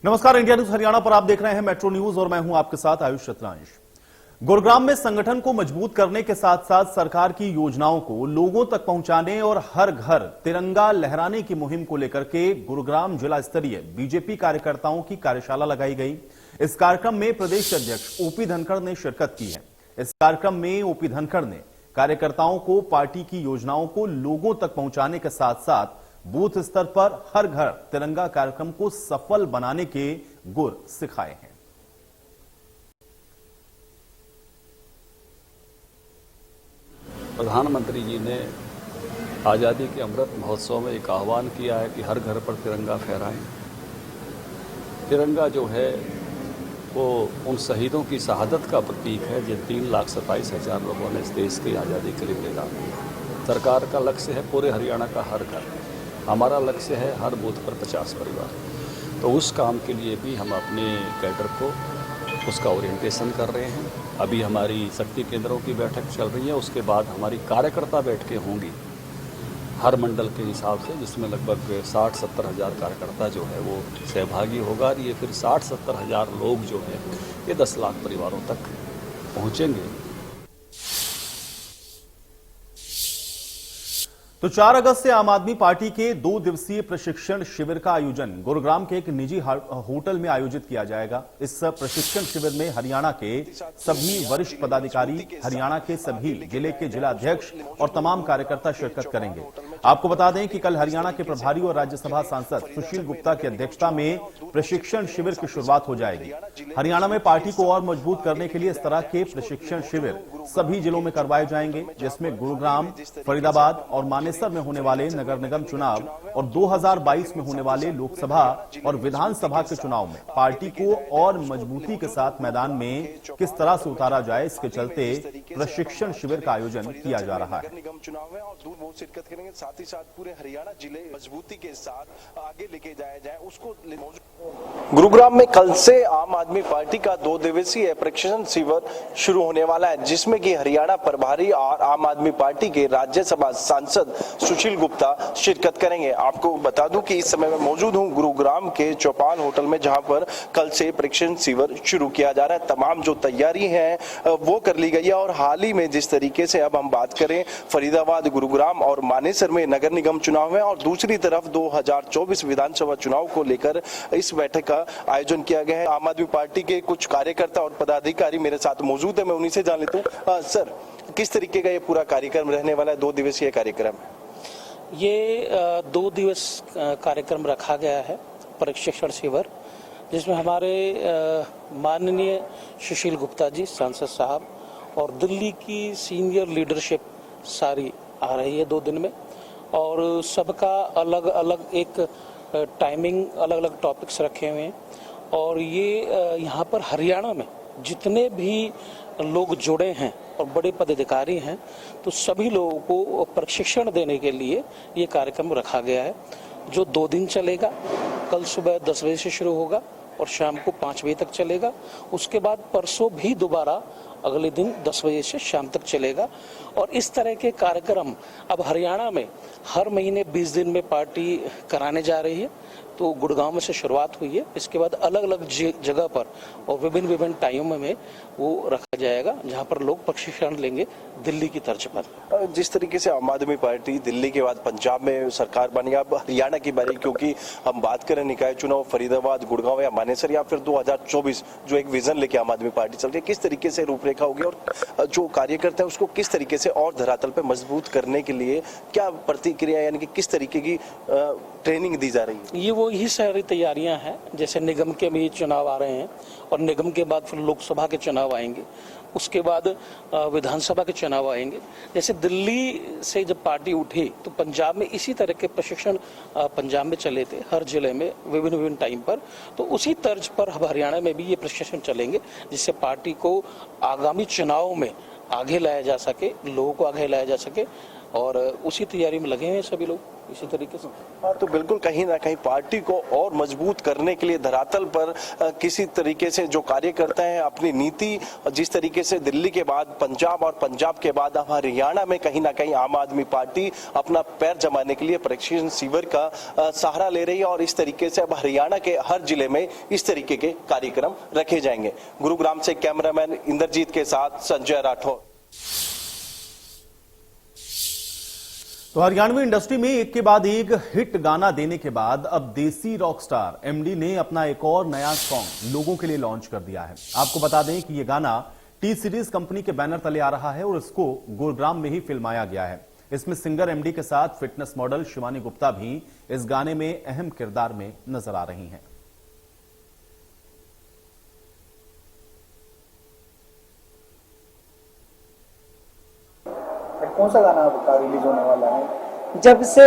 नमस्कार, India news Haryana पर आप देख रहे हैं मेट्रो न्यूज और मैं हूं आपके साथ आयुष शतरांश। गुरुग्राम में संगठन को मजबूत करने के साथ साथ सरकार की योजनाओं को लोगों तक पहुंचाने और हर घर तिरंगा लहराने की मुहिम को लेकर के गुरुग्राम जिला स्तरीय बीजेपी कार्यकर्ताओं की कार्यशाला लगाई गई। इस कार्यक्रम में प्रदेश अध्यक्ष ओपी धनखड़ ने शिरकत की है। इस कार्यक्रम में ओपी धनखड़ ने कार्यकर्ताओं को पार्टी की योजनाओं को लोगों तक पहुंचाने के साथ साथ बूथ स्तर पर हर घर तिरंगा कार्यक्रम को सफल बनाने के गुर सिखाए हैं। प्रधानमंत्री जी ने आज़ादी के अमृत महोत्सव में एक आह्वान किया है कि हर घर पर तिरंगा फहराएं। तिरंगा जो है वो उन शहीदों की शहादत का प्रतीक है जिन 3,27,000 लोगों ने इस देश की आज़ादी के लिए बलिदान दिया। सरकार का लक्ष्य है पूरे हरियाणा का हर घर, हमारा लक्ष्य है हर बूथ पर 50 परिवार। तो उस काम के लिए भी हम अपने कैडर को उसका ओरिएंटेशन कर रहे हैं। अभी हमारी शक्ति केंद्रों की बैठक चल रही है, उसके बाद हमारी कार्यकर्ता बैठकें होंगी हर मंडल के हिसाब से, जिसमें लगभग 60-70 हज़ार कार्यकर्ता जो है वो सहभागी होगा। और ये फिर 60-70 हज़ार लोग जो है ये 10 लाख परिवारों तक पहुँचेंगे। तो 4 अगस्त से आम आदमी पार्टी के 2 दिवसीय प्रशिक्षण शिविर का आयोजन गुरुग्राम के एक निजी होटल में आयोजित किया जाएगा। इस प्रशिक्षण शिविर में हरियाणा के सभी वरिष्ठ पदाधिकारी, हरियाणा के सभी जिले के जिला अध्यक्ष और तमाम कार्यकर्ता शिरकत करेंगे। आपको बता दें कि कल हरियाणा के प्रभारी और राज्यसभा सांसद सुशील गुप्ता की अध्यक्षता में प्रशिक्षण शिविर की शुरुआत हो जाएगी। हरियाणा में पार्टी को और मजबूत करने के लिए इस तरह के प्रशिक्षण शिविर सभी जिलों में करवाए जाएंगे, जिसमें गुरुग्राम, फरीदाबाद और मानेसर में होने वाले नगर निगम चुनाव और 2022 में होने वाले लोकसभा और विधानसभा के चुनाव में पार्टी को और मजबूती के साथ मैदान में किस तरह से उतारा जाए, इसके चलते प्रशिक्षण शिविर का आयोजन किया जा रहा है। निगम चुनाव में और दूर बहुत शिरकत करेंगे, साथ ही साथ पूरे हरियाणा जिले मजबूती के साथ आगे लेके जाया जाए उसको। गुरुग्राम में कल से आम आदमी पार्टी का 2 दिवसीय प्रशिक्षण शिविर शुरू होने वाला है, जिसमें कि हरियाणा प्रभारी और आम आदमी पार्टी के राज्यसभा सांसद सुशील गुप्ता शिरकत करेंगे। आपको बता दूं कि इस समय मैं मौजूद हूं गुरुग्राम के चौपाल होटल में, जहां पर कल से प्रशिक्षण शिविर शुरू किया जा रहा है। तमाम जो तैयारी है वो कर ली गई है और हाल ही में जिस तरीके से अब हम बात करें फरीदाबाद, गुरुग्राम और मानेसर में नगर निगम चुनाव है और दूसरी तरफ 2024 विधानसभा चुनाव को लेकर इस बैठक का आयोजन किया गया है। आम आदमी पार्टी के कुछ कार्यकर्ता और पदाधिकारी मेरे साथ मौजूद है, मैं उन्हीं से जान लेता हूँ। सर, किस तरीके का ये पूरा कार्यक्रम रहने वाला है? 2 दिवसीय कार्यक्रम ये 2 दिवस कार्यक्रम रखा गया है प्रशिक्षण शिविर, जिसमें हमारे माननीय सुशील गुप्ता जी सांसद साहब और दिल्ली की सीनियर लीडरशिप सारी आ रही है 2 दिन में, और सबका अलग अलग एक टाइमिंग, अलग अलग टॉपिक्स रखे हुए हैं। और ये यहाँ पर हरियाणा में जितने भी लोग जुड़े हैं और बड़े पदाधिकारी हैं, तो सभी लोगों को प्रशिक्षण देने के लिए ये कार्यक्रम रखा गया है, जो 2 दिन चलेगा। कल सुबह 10 बजे से शुरू होगा और शाम को 5 बजे तक चलेगा। उसके बाद परसों भी दोबारा अगले दिन 10 बजे से शाम तक चलेगा। और इस तरह के कार्यक्रम अब हरियाणा में हर महीने 20 दिन में पार्टी कराने जा रही है। तो गुड़गांव में से शुरुआत हुई है, इसके बाद अलग अलग जगह पर और विभिन्न टाइमों में वो रखा जाएगा, जहां पर लोग प्रशिक्षण लेंगे दिल्ली की तर्ज पर। जिस तरीके से आम आदमी पार्टी दिल्ली के बाद पंजाब में सरकार बनी, अब हरियाणा की बारी, क्योंकि हम बात करें निकाय चुनाव फरीदाबाद, गुड़गांव या मानेसर या फिर 2024 जो एक विजन लेके आम आदमी पार्टी चल रही है, किस तरीके से रूपरेखा होगी और जो कार्यकर्ता है उसको किस तरीके से और धरातल पर मजबूत करने के लिए क्या प्रतिक्रिया, यानी कि किस तरीके की ट्रेनिंग दी जा रही है? ये वो ही सारी तैयारियां हैं। जैसे निगम के भी चुनाव आ रहे हैं और निगम के बाद फिर लोकसभा के चुनाव आएंगे, उसके बाद विधानसभा के चुनाव आएंगे। जैसे दिल्ली से जब पार्टी उठी तो पंजाब में इसी तरह के प्रशिक्षण पंजाब में चले थे, हर जिले में विभिन्न टाइम पर। तो उसी तर्ज पर अब हरियाणा में भी ये प्रशिक्षण चलेंगे, जिससे पार्टी को आगामी चुनाव में आगे लाया जा सके, लोगों को आगे लाया जा सके। और उसी तैयारी में लगे हैं सभी लोग इसी तरीके से। तो बिल्कुल कहीं ना कहीं पार्टी को और मजबूत करने के लिए धरातल पर किसी तरीके से जो कार्य करते हैं अपनी नीति, जिस तरीके से दिल्ली के बाद पंजाब और पंजाब के बाद अब हरियाणा में कहीं ना कहीं आम आदमी पार्टी अपना पैर जमाने के लिए प्रशिक्षण शिविर का सहारा ले रही है और इस तरीके से अब हरियाणा के हर जिले में इस तरीके के कार्यक्रम रखे जाएंगे। गुरुग्राम से कैमरामैन इंद्रजीत के साथ संजय राठौर। तो हरियाणवी इंडस्ट्री में एक के बाद एक हिट गाना देने के बाद अब देसी रॉक स्टार एमडी ने अपना एक और नया सॉन्ग लोगों के लिए लॉन्च कर दिया है। आपको बता दें कि यह गाना टी सीरीज कंपनी के बैनर तले आ रहा है और इसको गुरुग्राम में ही फिल्माया गया है। इसमें सिंगर एमडी के साथ फिटनेस मॉडल शिवानी गुप्ता भी इस गाने में अहम किरदार में नजर आ रही हैं। कौन सा गाना आपका रिलीज होने वाला है? जब से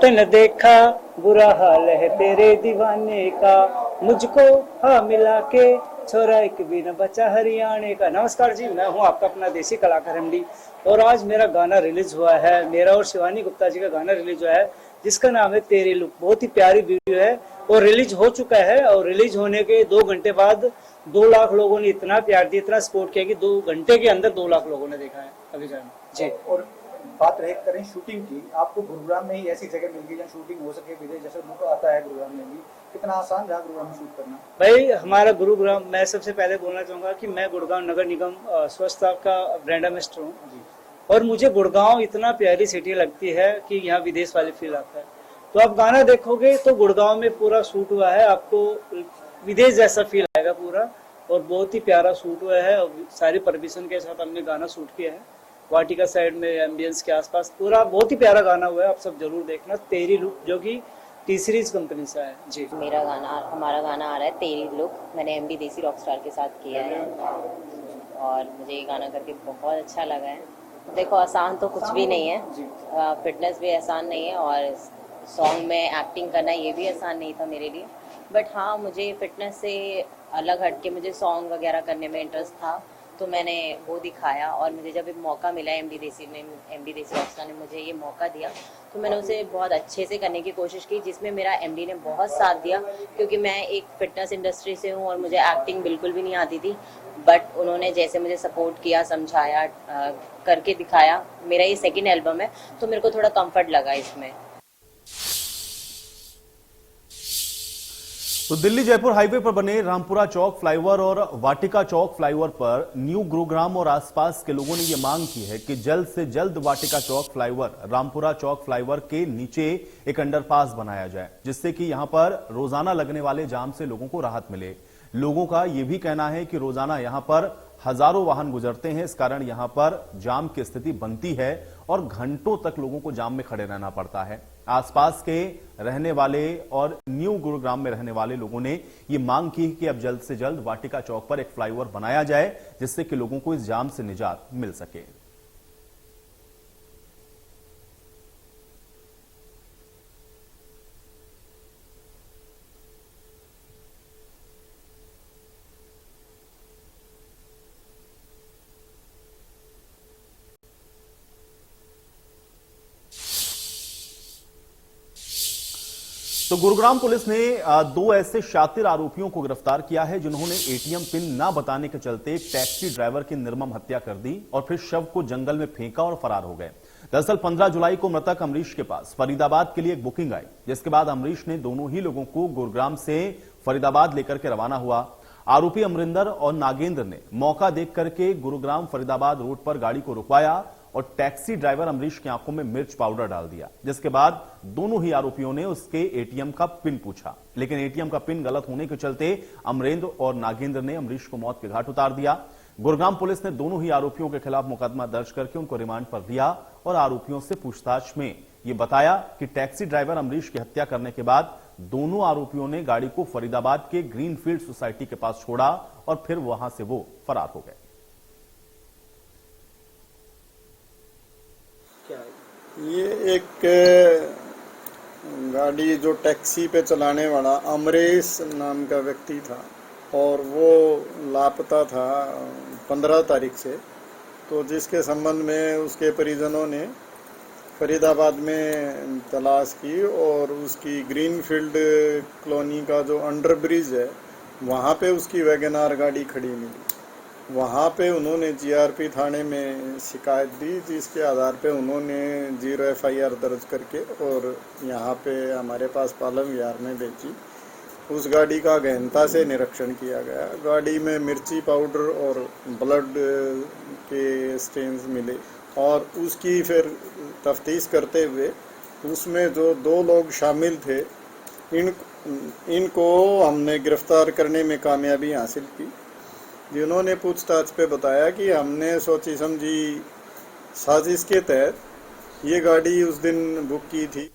तन देखा बुरा हाल है तेरे दीवाने का, मुझको हाँ मिला के छोरा एक भी न बचा हरियाणा का। नमस्कार जी, मैं हूँ आपका अपना देसी कलाकार एमडी और आज मेरा गाना रिलीज हुआ है। मेरा और शिवानी गुप्ता जी का गाना रिलीज हुआ है जिसका नाम है तेरी लुक। बहुत ही प्यारी वीडियो है और रिलीज हो चुका है और रिलीज होने के 2 घंटे बाद 2 लाख लोगों ने इतना प्यार दिया, इतना सपोर्ट किया कि 2 घंटे के अंदर 2 लाख लोगों ने देखा है अभी जान जी। और बात रहे करें शूटिंग की, आपको गुरुग्राम में ही ऐसी जगह मिल गई जहाँ शूटिंग हो सके, विदेश जैसे लुक आता है गुरुग्राम में भी, कितना आसान रहा गुरुग्राम में शूट करना? भाई हमारा गुरुग्राम, मैं सबसे पहले बोलना चाहूंगा कि मैं गुड़गांव नगर निगम स्वच्छता का ब्रांड एम्बेसडर हूँ और मुझे गुड़गांव इतना प्यारी सिटी लगती है कि यहाँ विदेश वाली फील आता है। तो आप गाना देखोगे तो गुड़गांव में पूरा शूट हुआ है, आपको विदेश जैसा फील आएगा पूरा और बहुत ही प्यारा शूट हुआ है और सारी परमिशन के साथ हमने गाना शूट किया है। वाटिका साइड में एम्बियंस के आसपास पूरा बहुत ही प्यारा गाना हुआ है, आप सब जरूर देखना। तेरी लुक जो कि टी सीरीज कंपनी से है जी। हमारा गाना आ रहा है तेरी लुक, मैंने एमडी देसी रॉक स्टार के साथ किया है और मुझे ये गाना करके बहुत अच्छा लगा है। देखो आसान तो कुछ भी नहीं है, फिटनेस भी आसान नहीं है और सॉन्ग में एक्टिंग करना ये भी आसान नहीं था मेरे लिए, बट हाँ मुझे फिटनेस से अलग हट के मुझे सॉन्ग वगैरह करने में इंटरेस्ट था तो मैंने वो दिखाया और मुझे जब एक मौका मिला एमडी देसी रॉक स्टार ने मुझे ये मौका दिया तो मैंने उसे बहुत अच्छे से करने की कोशिश की, जिसमें मेरा एमडी ने बहुत साथ दिया क्योंकि मैं एक फिटनेस इंडस्ट्री से हूँ और मुझे एक्टिंग बिल्कुल भी नहीं आती थी, बट उन्होंने जैसे मुझे सपोर्ट किया, समझाया, करके दिखाया। मेरा ये 2nd एल्बम है तो मेरे को थोड़ा कंफर्ट लगा इसमें। तो दिल्ली जयपुर हाईवे पर बने रामपुरा चौक फ्लाईओवर और वाटिका चौक फ्लाईओवर पर न्यू गुरुग्राम और आसपास के लोगों ने यह मांग की है कि जल्द से जल्द वाटिका चौक फ्लाईओवर, रामपुरा चौक फ्लाईओवर के नीचे एक अंडरपास बनाया जाए जिससे कि यहां पर रोजाना लगने वाले जाम से लोगों को राहत मिले। लोगों का यह भी कहना है कि रोजाना यहां पर हजारों वाहन गुजरते हैं, इस कारण यहां पर जाम की स्थिति बनती है और घंटों तक लोगों को जाम में खड़े रहना पड़ता है। आसपास के रहने वाले और न्यू गुरुग्राम में रहने वाले लोगों ने यह मांग की कि अब जल्द से जल्द वाटिका चौक पर एक फ्लाईओवर बनाया जाए जिससे कि लोगों को इस जाम से निजात मिल सके। तो गुरुग्राम पुलिस ने 2 ऐसे शातिर आरोपियों को गिरफ्तार किया है जिन्होंने एटीएम पिन ना बताने के चलते एक टैक्सी ड्राइवर की निर्मम हत्या कर दी और फिर शव को जंगल में फेंका और फरार हो गए। दरअसल 15 जुलाई को मृतक अमरीश के पास फरीदाबाद के लिए एक बुकिंग आई, जिसके बाद अमरीश ने दोनों ही लोगों को गुरुग्राम से फरीदाबाद लेकर के रवाना हुआ। आरोपी अमरिंदर और नागेंद्र ने मौका देख करके गुरुग्राम फरीदाबाद रोड पर गाड़ी को रुकवाया और टैक्सी ड्राइवर अमरीश की आंखों में मिर्च पाउडर डाल दिया, जिसके बाद दोनों ही आरोपियों ने उसके एटीएम का पिन पूछा, लेकिन एटीएम का पिन गलत होने के चलते अमरेंद्र और नागेंद्र ने अमरीश को मौत के घाट उतार दिया। गुरुग्राम पुलिस ने दोनों ही आरोपियों के खिलाफ मुकदमा दर्ज करके उनको रिमांड पर दिया और आरोपियों से पूछताछ में यह बताया कि टैक्सी ड्राइवर अमरीश की हत्या करने के बाद दोनों आरोपियों ने गाड़ी को फरीदाबाद के ग्रीनफील्ड सोसाइटी के पास छोड़ा और फिर वहां से वो फरार हो गए। ये एक गाड़ी जो टैक्सी पे चलाने वाला अमरेश नाम का व्यक्ति था और वो लापता था 15 तारीख से, तो जिसके संबंध में उसके परिजनों ने फरीदाबाद में तलाश की और उसकी ग्रीनफील्ड कॉलोनी का जो अंडर ब्रिज है वहाँ पे उसकी वैगनार गाड़ी खड़ी मिली। वहाँ पे उन्होंने जीआरपी थाने में शिकायत दी, जिसके आधार पे उन्होंने 0 FIR दर्ज करके और यहाँ पे हमारे पास पालम विहार में भेजी। उस गाड़ी का गहनता से निरीक्षण किया गया। गाड़ी में मिर्ची पाउडर और ब्लड के स्टेन्स मिले और उसकी फिर तफ्तीश करते हुए उसमें जो 2 लोग शामिल थे इनको हमने गिरफ्तार करने में कामयाबी हासिल की, जिन्होंने पूछताछ पे बताया कि हमने सोची समझी साजिश के तहत ये गाड़ी उस दिन बुक की थी।